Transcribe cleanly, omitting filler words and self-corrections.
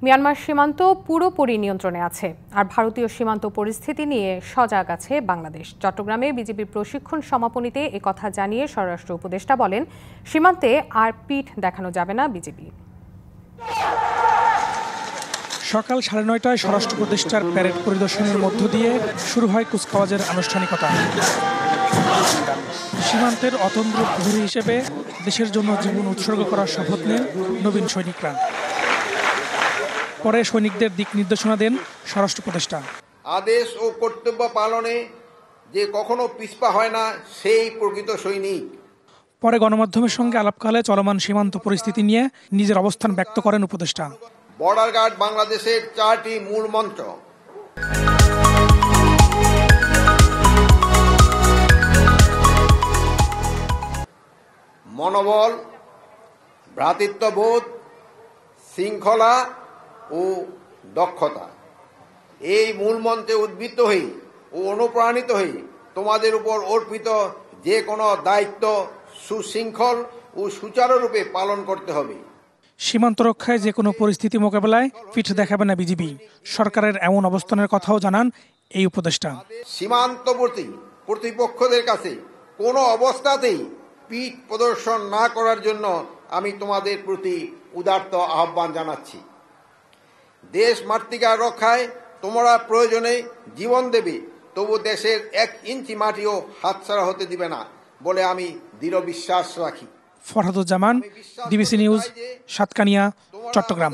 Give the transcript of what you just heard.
Myanmar সীমান্ত পুরোপুরি নিয়ন্ত্রণে আছে, আর ভারতীয় সীমান্ত পরিস্থিতি নিয়ে সজাগ আছে বাংলাদেশ। চট্টগ্রামে বিজিবির প্রশিক্ষণ সমাপনীতে একথা জানিয়ে স্বরাষ্ট্র উপদেষ্টা বলেন, সীমান্তে আর পিঠ দেখানো যাবে না বিজিবি। সকাল 9:30টায় স্বরাষ্ট্র উপদেষ্টার প্যারেড পরিদর্শনের মধ্য দিয়ে শুরু হয় কুচকাওয়াজের আনুষ্ঠানিকতা। সীমান্তের অতন্দ্র প্রহরী হিসেবে দেশের জন্য জীবন উৎসর্গ করার শপথ নেন নবীন সৈনিকরা। পরে সৈনিকদের দিক নির্দেশনা দেন স্বরাষ্ট্র উপদেষ্টা। আদেশ ও কর্তব্য পালনে যে কখনো পিছপা হয় না, সেই প্রকৃত সৈনিক। পরে গণমাধ্যমের সঙ্গে আলাপকালে চলমান সীমান্ত পরিস্থিতি নিয়ে নিজের অবস্থান ব্যক্ত করেন উপদেষ্টা। বর্ডার গার্ড বাংলাদেশের 4টি মূল মন্ত্র: মনোবল, ভ্রাতৃত্ববোধ, শৃঙ্খলা ও দক্ষতা। এই মূল মন্ত্রে উদ্বুদ্ধ হয়ে ও অনুপ্রাণিত হয়ে তোমাদের উপর অর্পিত যে কোনো দায়িত্ব সুশৃঙ্খল ও সুচারুরূপে পালন করতে হবে। সীমান্ত রক্ষায় যে কোনো পরিস্থিতি মোকাবেলায় পিঠ দেখাবে না বিজিবি। সরকারের এমন অবস্থানের কথাও জানান এই উপদেষ্টা। সীমান্তবর্তী প্রতিপক্ষদের কাছে কোনো অবস্থাতেই পিঠ প্রদর্শন না করার জন্য আমি তোমাদের প্রতি উদারত আহ্বান জানাচ্ছি। দেশ মাতৃকা রক্ষায় তোমরা প্রয়োজনে জীবন দেবে, তবু দেশের 1 ইঞ্চি মাটিও হাতছাড়া হতে দিবে না বলে আমি দৃঢ় বিশ্বাস রাখি। Farhaduzzaman, DBC News, Satkania, Chittagong.